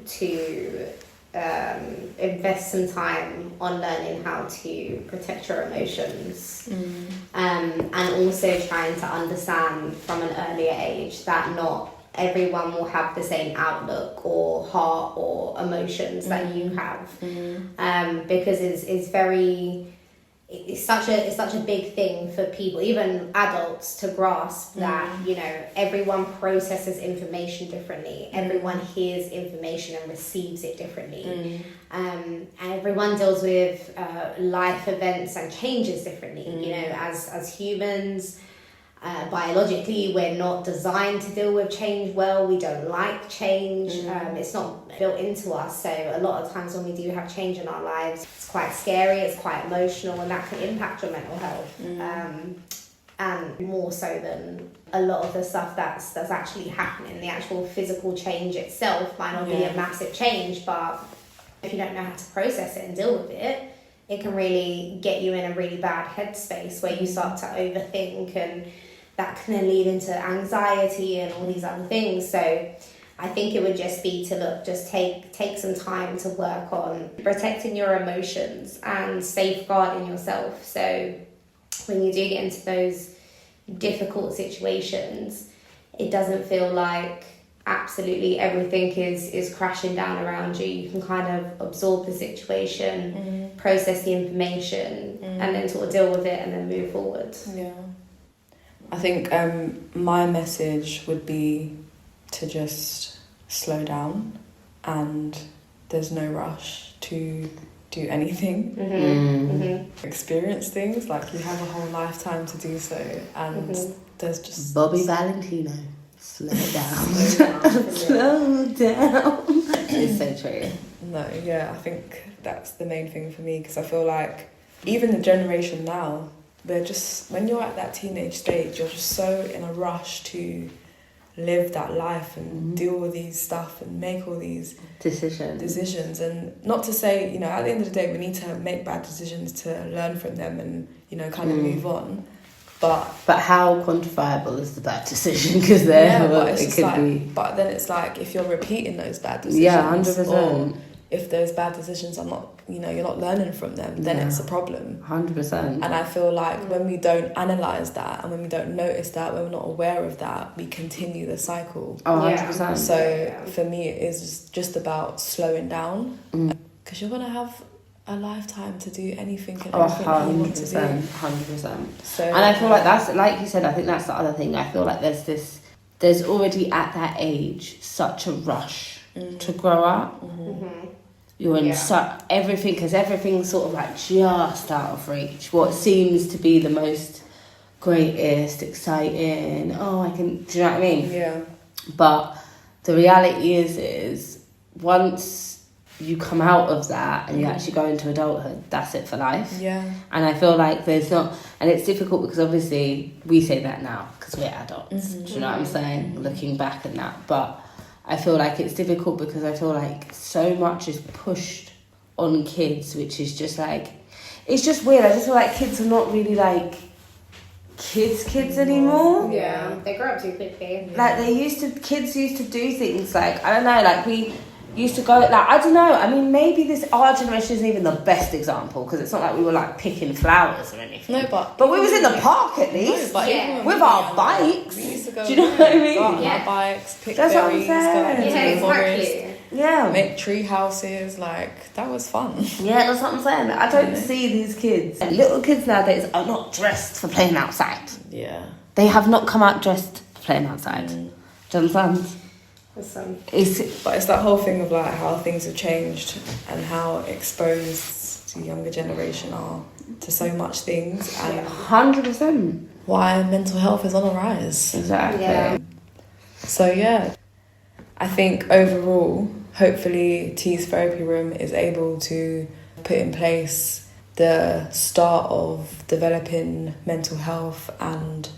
Speaker 2: to invest some time on learning how to protect your emotions, and also trying to understand from an earlier age that not everyone will have the same outlook or heart or emotions that you have, because it's such a big thing for people, even adults, to grasp that, you know, everyone processes information differently, everyone hears information and receives it differently, and everyone deals with life events and changes differently. You know, as humans, biologically, we're not designed to deal with change well. We don't like change. It's not built into us. So a lot of times when we do have change in our lives, it's quite scary, it's quite emotional, and that can impact your mental health. And more so than a lot of the stuff that's actually happening. The actual physical change itself might not be a massive change, but if you don't know how to process it and deal with it, it can really get you in a really bad headspace where you start to overthink, and that can then lead into anxiety and all these other things. So I think it would just be to just take some time to work on protecting your emotions and safeguarding yourself. So when you do get into those difficult situations, it doesn't feel like absolutely everything is crashing down around you. You can kind of absorb the situation, process the information, and then sort of deal with it and then move forward.
Speaker 1: Yeah. I think my message would be to just slow down, and there's no rush to do anything. Experience things, like you have a whole lifetime to do so, and there's just...
Speaker 3: Bobby Valentino. Slow down. Slow down. It's so true.
Speaker 1: No, yeah, I think that's the main thing for me, because I feel like even the generation now, they're just, when you're at that teenage stage, you're just so in a rush to live that life and deal with these stuff and make all these decisions. And not to say, you know, at the end of the day, we need to make bad decisions to learn from them and, you know, kind of move on. But
Speaker 3: how quantifiable is the bad decision? Because it could be. But
Speaker 1: then it's like, if you're repeating those bad decisions,
Speaker 3: 100%.
Speaker 1: or if those bad decisions are not, you know, you're not learning from them, then it's a problem.
Speaker 3: 100%.
Speaker 1: And I feel like when we don't analyse that, and when we don't notice that, when we're not aware of that, we continue the cycle.
Speaker 3: 100%.
Speaker 1: So for me, it is just about slowing down, because you're gonna have a lifetime to do anything and
Speaker 3: Oh,
Speaker 1: everything you want to do.
Speaker 3: 100%.
Speaker 1: So,
Speaker 3: And I feel like that's, like you said, I think that's the other thing. I feel like there's already at that age such a rush to grow up. You're in everything, because everything's sort of like just out of reach. What seems to be the most greatest, exciting, I can, do you know what I mean?
Speaker 1: Yeah.
Speaker 3: But the reality is once you come out of that and you actually go into adulthood, that's it for life.
Speaker 1: Yeah.
Speaker 3: And I feel like there's not, and it's difficult because obviously we say that now because we're adults. Do you know what I'm saying? Looking back at that. But I feel like it's difficult because I feel like so much is pushed on kids, which is just like, it's just weird. I just feel like kids are not really like kids anymore.
Speaker 2: Yeah, they grow up too quickly.
Speaker 3: Like kids used to do things like, I don't know, like we used to go, like, I don't know, I mean, maybe our generation isn't even the best example because it's not like we were like picking flowers or anything.
Speaker 1: No, but
Speaker 3: we was in the park at least.
Speaker 1: No, but
Speaker 2: yeah.
Speaker 3: With our bikes.
Speaker 1: We used to go.
Speaker 3: Do you know what I mean?
Speaker 1: Go on
Speaker 2: Yeah.
Speaker 1: our bikes, pick
Speaker 3: That's what I'm
Speaker 1: berries, go
Speaker 3: saying.
Speaker 1: into
Speaker 2: Yeah,
Speaker 1: the forest,
Speaker 2: exactly.
Speaker 3: Yeah.
Speaker 1: make tree houses. Like, that was fun.
Speaker 3: Yeah, that's what I'm saying. I don't see these kids. Little kids nowadays are not dressed for playing outside.
Speaker 1: Yeah.
Speaker 3: They have not come out dressed for playing outside. Do you understand?
Speaker 1: But it's that whole thing of like how things have changed and how exposed the younger generation are to so much things and
Speaker 3: 100%.
Speaker 1: why mental health is on a rise.
Speaker 3: Exactly.
Speaker 2: Yeah.
Speaker 1: So yeah, I think overall, hopefully T's therapy room is able to put in place the start of developing mental health and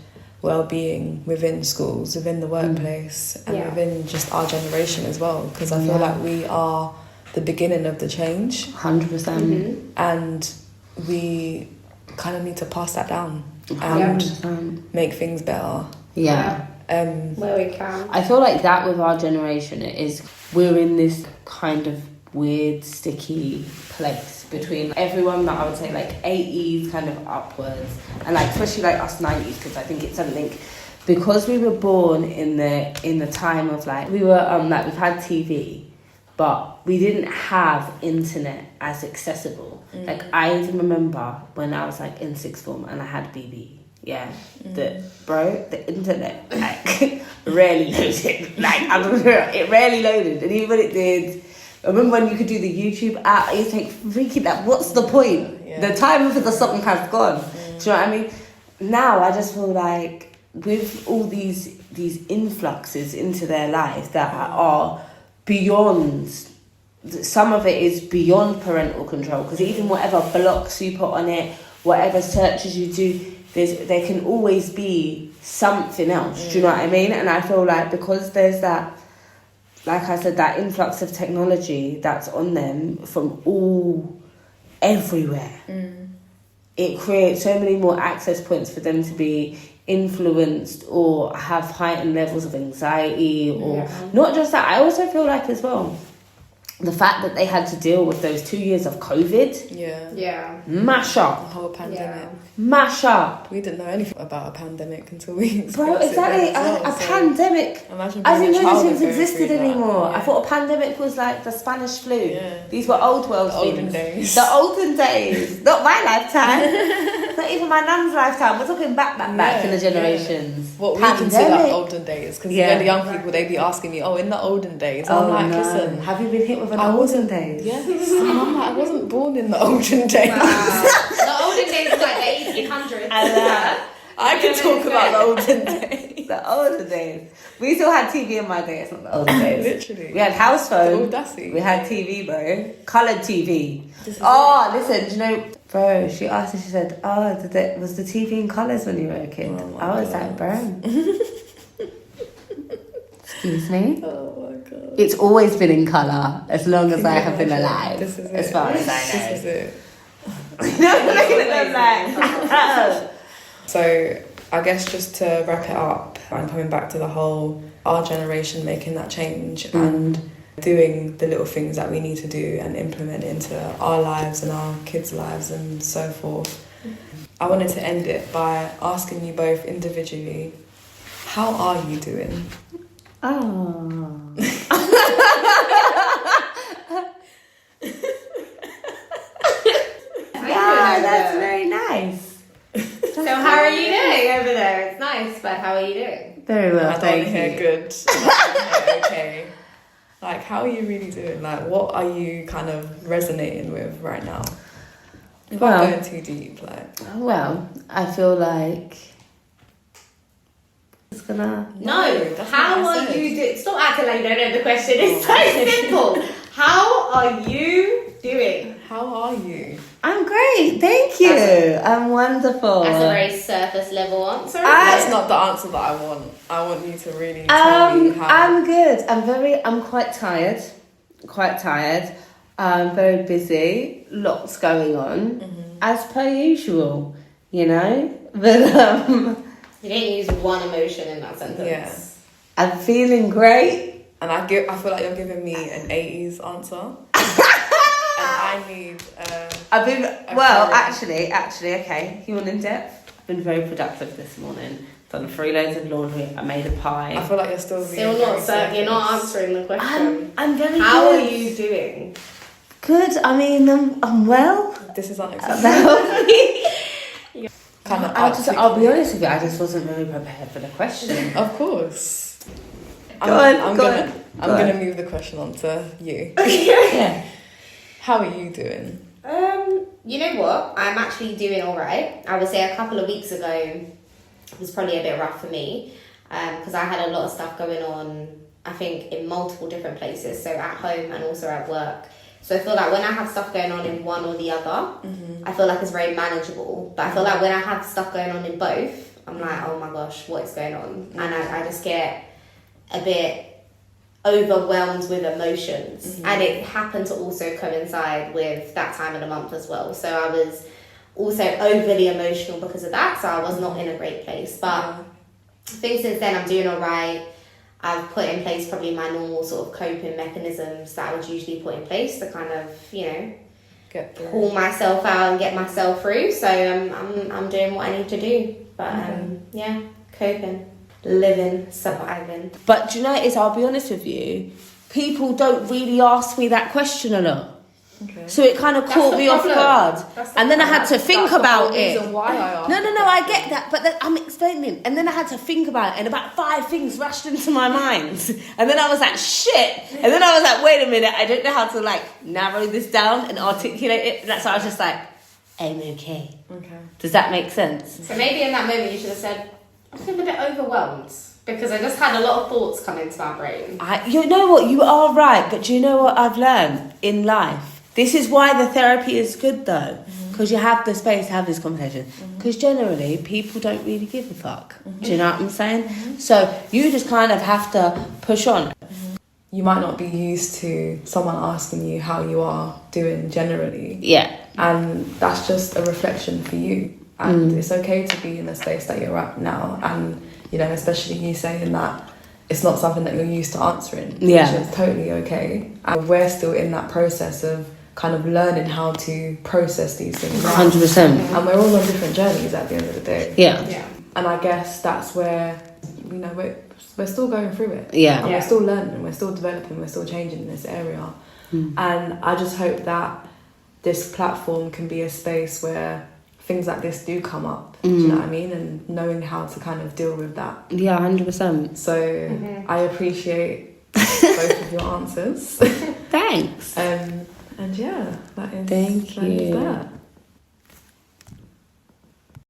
Speaker 1: well-being within schools, within the workplace, and within just our generation as well, because I feel like we are the beginning of the change
Speaker 3: 100%.
Speaker 1: and we kind of need to pass that down and
Speaker 3: 100%.
Speaker 1: make things better.
Speaker 3: Yeah.
Speaker 2: Where we can.
Speaker 3: I feel like that with our generation, it is, we're in this kind of weird, sticky place between everyone that I would say like 80s kind of upwards, and like especially like us 90s, because I think it's something, because we were born in the time of like, we were like, we've had TV, but we didn't have internet as accessible. Like I even remember when I was like in sixth form and I had BB. Yeah, the internet like rarely loaded. Like I remember it rarely loaded, and even when it did, I remember when you could do the YouTube app. I used to think, freaking that. What's the point? Yeah. The time for the song has gone. Do you know what I mean? Now I just feel like with all these influxes into their life that are beyond. Some of it is beyond parental control, because even whatever blocks you put on it, whatever searches you do, there can always be something else. Do you know what I mean? And I feel like because there's that, like I said, that influx of technology that's on them from everywhere, it creates so many more access points for them to be influenced or have heightened levels of anxiety, or not just that. I also feel like as well, the fact that they had to deal with those 2 years of COVID.
Speaker 2: Yeah.
Speaker 3: Mash up.
Speaker 1: The whole pandemic.
Speaker 3: Mash up.
Speaker 1: We didn't know anything about a pandemic until we
Speaker 3: Bro, exactly. A pandemic.
Speaker 1: Imagine
Speaker 3: I
Speaker 1: being
Speaker 3: didn't
Speaker 1: a
Speaker 3: know
Speaker 1: child
Speaker 3: these things
Speaker 1: and going
Speaker 3: existed
Speaker 1: through that.
Speaker 3: anymore.
Speaker 1: Yeah.
Speaker 3: I thought a pandemic was like the Spanish flu.
Speaker 1: Yeah.
Speaker 3: These were old world
Speaker 1: The
Speaker 3: things.
Speaker 1: olden days.
Speaker 3: The olden days. Not my lifetime. Not even my nan's lifetime. We're talking back in the generations.
Speaker 1: What we consider olden days, because the young people, they'd be asking me, in the olden days. I'm like, listen,
Speaker 3: have you been hit with an olden days?
Speaker 1: Yes. And I'm like, I wasn't born in the olden days.
Speaker 2: Wow. The olden days was like the 1800s.
Speaker 3: I
Speaker 1: can talk about the olden days.
Speaker 3: The olden days. We still had TV in my day. It's not the olden days.
Speaker 1: Literally.
Speaker 3: We had house phone.
Speaker 1: The audacity.
Speaker 3: We had TV, bro. Coloured TV. Listen, do you know, bro? She asked me. She said, was the TV in colours when you were a kid?" I was like, "Bro." Excuse me?
Speaker 1: Oh my god.
Speaker 3: It's always been in colour as long as I have been alive.
Speaker 1: This is
Speaker 3: as far as I know.
Speaker 1: This is it.
Speaker 3: No, looking at them like.
Speaker 1: So I guess just to wrap it up, I'm coming back to the whole our generation making that change and doing the little things that we need to do and implement into our lives and our kids' lives and so forth. I wanted to end it by asking you both individually, how are you doing?
Speaker 2: over
Speaker 3: that's
Speaker 2: there.
Speaker 3: very nice.
Speaker 2: So how are you doing over there? It's nice, but how are you doing?
Speaker 3: Very well,
Speaker 1: I don't
Speaker 3: thank
Speaker 1: hear
Speaker 3: you.
Speaker 1: good. I don't hear okay. Like, how are you really doing? Like, what are you kind of resonating with right now? Without
Speaker 3: Well-
Speaker 1: going too deep, like.
Speaker 3: Well, I feel like it's gonna.
Speaker 2: No,
Speaker 1: that's
Speaker 2: how
Speaker 1: not what I
Speaker 2: are
Speaker 1: said.
Speaker 2: you doing? Stop acting like you don't know the question. It's so simple. How are you doing?
Speaker 1: How are you?
Speaker 3: I'm great, thank you. I'm wonderful.
Speaker 2: That's a very surface level answer.
Speaker 1: That's not the answer that I want. I want you to really tell me how.
Speaker 3: I'm good. I'm quite tired. Very busy. Lots going on, as per usual. You know, but
Speaker 2: You didn't use one emotion in that sentence.
Speaker 1: Yeah.
Speaker 3: I'm feeling great.
Speaker 1: And I feel like you're giving me an 80s answer. And I need.
Speaker 3: I've been
Speaker 1: current.
Speaker 3: actually. Okay, you want in depth? I've been very productive this morning. Done 3 loads of laundry. I made a pie.
Speaker 1: I feel like you're still being
Speaker 2: Still not,
Speaker 1: very
Speaker 2: you're not
Speaker 1: surface.
Speaker 2: answering the question.
Speaker 3: I'm very
Speaker 2: How
Speaker 3: good.
Speaker 2: are you doing?
Speaker 3: Good. I mean, I'm well.
Speaker 1: This is unacceptable.
Speaker 3: That
Speaker 1: Kind of
Speaker 3: I'll be honest with you. I just wasn't very prepared for the question.
Speaker 1: Of course.
Speaker 3: Go on.
Speaker 1: I'm gonna move the question on to you.
Speaker 3: Yeah.
Speaker 1: How are you doing?
Speaker 2: You know what? I'm actually doing all right. I would say a couple of weeks ago it was probably a bit rough for me because I had a lot of stuff going on, I think, in multiple different places. So at home and also at work. So I feel like when I have stuff going on in one or the other, I feel like it's very manageable. But I feel like when I have stuff going on in both, I'm like, oh my gosh, what is going on? And I just get a bit overwhelmed with emotions. And it happened to also coincide with that time of the month as well. So I was also overly emotional because of that. So I was not in a great place. But I think since then I'm doing all right. I've put in place probably my normal sort of coping mechanisms that I would usually put in place to kind of, you know,
Speaker 1: Get through.
Speaker 2: pull myself out and get myself through. So I'm doing what I need to do. But yeah, coping, living, surviving.
Speaker 3: But do you know what it is? I'll be honest with you. People don't really ask me that question a lot.
Speaker 1: Okay.
Speaker 3: So it kind of caught
Speaker 2: the
Speaker 3: me off
Speaker 2: problem.
Speaker 3: guard.
Speaker 2: That's the
Speaker 3: And then I had to
Speaker 1: That's
Speaker 3: think
Speaker 1: the
Speaker 3: about
Speaker 1: whole
Speaker 3: it.
Speaker 1: reason why I asked
Speaker 3: No,
Speaker 1: the
Speaker 3: I
Speaker 1: question.
Speaker 3: get that, but then I'm explaining. And then I had to think about it, and about 5 things rushed into my mind. And then I was like, shit. And then I was like, wait a minute, I don't know how to like narrow this down and articulate it. And that's why I was just like, I'm okay.
Speaker 1: Okay.
Speaker 3: Does that make sense?
Speaker 2: So maybe in that moment you should have said, I feel a bit overwhelmed because I just had a lot of thoughts come into my brain.
Speaker 3: You know what? You are right. But do you know what I've learned in life? This is why the therapy is good though. Because you have the space to have this conversation. Because generally, people don't really give a fuck. Do you know what I'm saying? So you just kind of have to push on.
Speaker 1: You might not be used to someone asking you how you are doing generally.
Speaker 3: Yeah.
Speaker 1: And that's just a reflection for you. And it's okay to be in the space that you're at now. And, you know, especially you saying that it's not something that you're used to answering.
Speaker 3: Yeah.
Speaker 1: Which is totally okay. And we're still in that process of kind of learning how to process these things.
Speaker 3: 100%.
Speaker 1: And we're all on different journeys at the end of the day.
Speaker 3: Yeah.
Speaker 2: Yeah.
Speaker 1: And I guess that's where, you know, we're still going through it.
Speaker 3: Yeah.
Speaker 1: And we're still learning, we're still developing, we're still changing in this area. And I just hope that this platform can be a space where things like this do come up. Do you know what I mean? And knowing how to kind of deal with that.
Speaker 3: Yeah, 100%.
Speaker 1: So I appreciate both of your answers.
Speaker 3: Thanks.
Speaker 1: And yeah, that is
Speaker 3: Thank
Speaker 1: that is
Speaker 3: you.
Speaker 1: that.